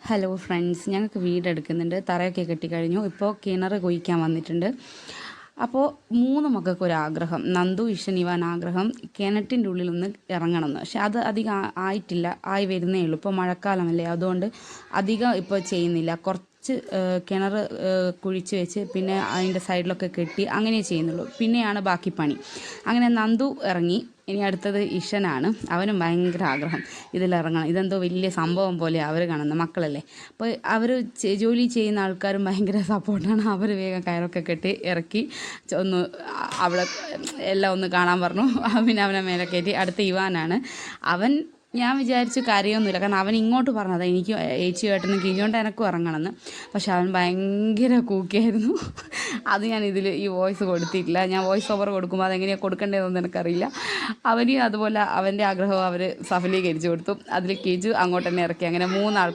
Hello friends, ഞങ്ങൾക്ക് വീടെടുക്കുന്നുണ്ട്. തറയൊക്കെ കെട്ടിക്കഴിഞ്ഞു. ഇപ്പോൾ കിണർ കുഴിക്കാൻ വന്നിട്ടുണ്ട്. അപ്പോൾ 3 മക്കൾക്കൊരാഗ്രഹം, നന്ദു, ഇഷൻ, ഇവാൻ ആഗ്രഹം കിണറ്റിൻ്റെ ഉള്ളിലൊന്ന് ഇറങ്ങണമെന്ന്. പക്ഷെ അത് അധികം ആയിട്ടില്ല, ആയി വരുന്നേ ഉള്ളൂ. ഇപ്പോൾ മഴക്കാലമല്ലേ, അതുകൊണ്ട് അധികം ഇപ്പോൾ ചെയ്യുന്നില്ല. കുറച്ച് കിണർ കുഴിച്ച് വെച്ച് പിന്നെ അതിൻ്റെ സൈഡിലൊക്കെ കെട്ടി അങ്ങനെ ചെയ്യുന്നുള്ളൂ. പിന്നെയാണ് ബാക്കി പണി. അങ്ങനെ നന്ദു ഇറങ്ങി. ഇനി അടുത്തത് ഇഷനാണ്. അവനും ഭയങ്കര ആഗ്രഹം ഇതിലിറങ്ങണം. ഇതെന്തോ വലിയ സംഭവം പോലെ അവർ കാണുന്നത്, മക്കളല്ലേ. അപ്പോൾ അവർ ജോലി ചെയ്യുന്ന ആൾക്കാരും ഭയങ്കര സപ്പോർട്ടാണ്. അവർ വേഗം കയറൊക്കെ കെട്ടി ഇറക്കി ഒന്ന് അവിടെ എല്ലാം ഒന്ന് കാണാൻ പറഞ്ഞു. പിന്നെ അവനെ മേലെ കയറ്റി. അടുത്ത ഇവാനാണ്. അവൻ ഞാൻ വിചാരിച്ചു കരയൊന്നുമില്ല, കാരണം അവൻ ഇങ്ങോട്ട് പറഞ്ഞത് എനിക്ക് ഏച്ചിയും ഏട്ടനും കിഞ്ഞോണ്ട് എനക്കും ഇറങ്ങണമെന്ന്. പക്ഷെ അവൻ ഭയങ്കര കൂക്കിയായിരുന്നു. അത് ഞാൻ ഈ വോയിസ് കൊടുത്തിട്ടില്ല. ഞാൻ വോയിസ് ഓവർ കൊടുക്കുമ്പോൾ അതെങ്ങനെയാണ് കൊടുക്കേണ്ടതെന്നൊന്നും എനിക്കറിയില്ല. അവന് അതുപോലെ അവൻ്റെ ആഗ്രഹം അവർ സഫലീകരിച്ചു കൊടുത്തു. അതിൽ കിജു അങ്ങോട്ട് തന്നെ ഇറക്കി. അങ്ങനെ 3 ആൾ